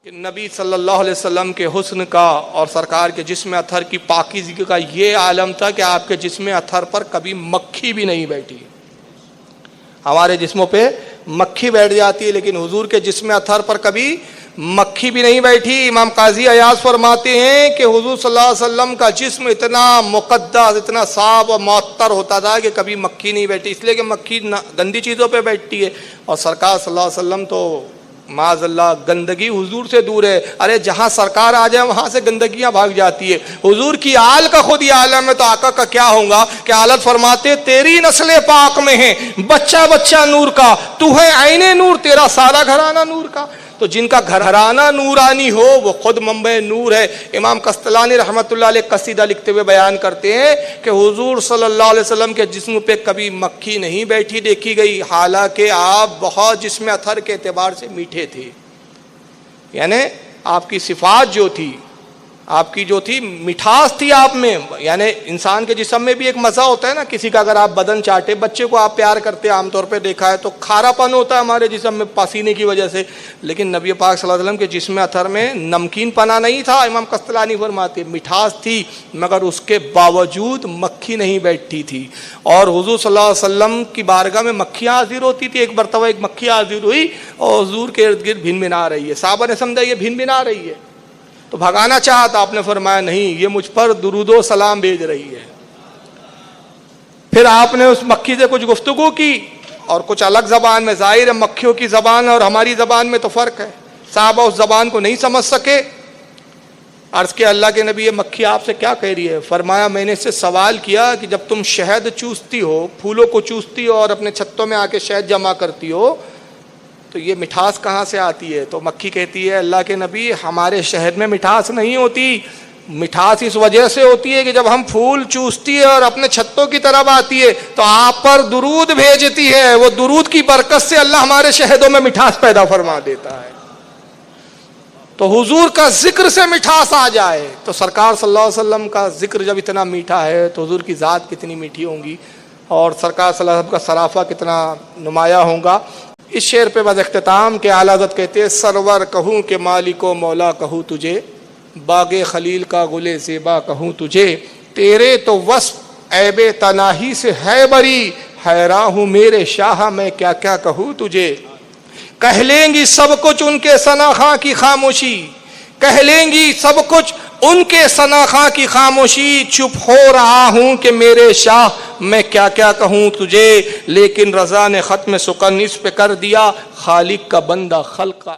کہ نبی صلی اللہ علیہ وسلم کے حسن کا اور سرکار کے جسم اطہر کی پاکیزگی کا یہ عالم تھا کہ آپ کے جسم اطہر پر کبھی مکھی بھی نہیں بیٹھی. ہمارے جسموں پہ مکھی بیٹھ جاتی ہے لیکن حضور کے جسم اطہر پر کبھی مکھی بھی نہیں بیٹھی. امام قاضی عیاض فرماتے ہیں کہ حضور صلی اللہ علیہ وسلم کا جسم اتنا مقدس، اتنا صاف اور معطر ہوتا تھا کہ کبھی مکھی نہیں بیٹھی، اس لیے کہ مکھی گندی چیزوں پہ بیٹھتی ہے اور سرکار صلی اللہ علیہ وسلم تو معاذ اللہ گندگی حضور سے دور ہے. ارے جہاں سرکار آ جائے وہاں سے گندگیاں بھاگ جاتی ہے. حضور کی آل کا خود ہی عالم ہے تو آقا کا کیا ہوگا کہ حالت فرماتے تیری نسل پاک میں ہے بچہ بچہ نور کا، تو ہے عین نور، تیرا سارا گھرانہ نور کا. تو جن کا گھرانہ نورانی ہو وہ خود منبع نور ہے. امام قسطلانی رحمۃ اللہ علیہ قصیدہ لکھتے ہوئے بیان کرتے ہیں کہ حضور صلی اللہ علیہ وسلم کے جسم پہ کبھی مکھی نہیں بیٹھی دیکھی گئی، حالانکہ آپ بہت جسم اطہر کے اعتبار سے میٹھے تھے. یعنی آپ کی صفات جو تھی، آپ کی جو تھی مٹھاس تھی آپ میں. یعنی انسان کے جسم میں بھی ایک مزہ ہوتا ہے نا، کسی کا اگر آپ بدن چاٹے، بچے کو آپ پیار کرتے عام طور پہ دیکھا ہے تو کھارا پن ہوتا ہے ہمارے جسم میں پسینے کی وجہ سے، لیکن نبی پاک صلی اللہ علیہ وسلم کے جسم اطہر میں نمکین پنا نہیں تھا. امام قسطلانی فرماتے مٹھاس تھی مگر اس کے باوجود مکھی نہیں بیٹھتی تھی. اور حضور صلی اللہ علیہ وسلم کی بارگاہ میں مکھیاں حاضر ہوتی تھی. ایک مرتبہ ایک مکھی حاضر ہوئی اور حضور کے ارد گرد بھن بھنا رہی ہے. صحابہ نے سمجھا یہ بھن بھنا رہی ہے تو بھگانا چاہا تھا، آپ نے فرمایا نہیں، یہ مجھ پر درود و سلام بھیج رہی ہے. پھر آپ نے اس مکھی سے کچھ گفتگو کی اور کچھ الگ زبان میں. ظاہر ہے مکھیوں کی زبان اور ہماری زبان میں تو فرق ہے. صحابہ اس زبان کو نہیں سمجھ سکے. عرض کیا اللہ کے نبی یہ مکھی آپ سے کیا کہہ رہی ہے؟ فرمایا میں نے اس سے سوال کیا کہ جب تم شہد چوستی ہو، پھولوں کو چوستی ہو اور اپنے چھتوں میں آ کے شہد جمع کرتی ہو تو یہ مٹھاس کہاں سے آتی ہے؟ تو مکھی کہتی ہے اللہ کے نبی ہمارے شہد میں مٹھاس نہیں ہوتی، مٹھاس اس وجہ سے ہوتی ہے کہ جب ہم پھول چوستی ہے اور اپنے چھتوں کی طرف آتی ہے تو آپ پر درود بھیجتی ہے، وہ درود کی برکت سے اللہ ہمارے شہدوں میں مٹھاس پیدا فرما دیتا ہے. تو حضور کا ذکر سے مٹھاس آ جائے تو سرکار صلی اللہ علیہ وسلم کا ذکر جب اتنا میٹھا ہے تو حضور کی ذات کتنی میٹھی ہوں گی اور سرکار صلی اللہ علیہ وسلم کا سرافہ کتنا نمایاں ہوگا. اس شعر پہ بعد اختتام کے اعلیٰ حضرت کہتے ہیں سرور کہوں کہ مالک و مولا کہوں تجھے، باغ خلیل کا گل زیبا کہوں تجھے، تیرے تو وصف عیب تناہی سے ہے بری، حیراں ہوں میرے شاہ میں کیا کیا کہوں تجھے. کہہ لیں گی سب کچھ ان کے ثناخواں کی خاموشی، کہہ لیں گی سب کچھ ان کے ثناخواں کی خاموشی، چپ ہو رہا ہوں کہ میرے شاہ میں کیا کیا کہوں تجھے. لیکن رضا نے ختم سکن اس پہ کر دیا، خالق کا بندہ خلق کا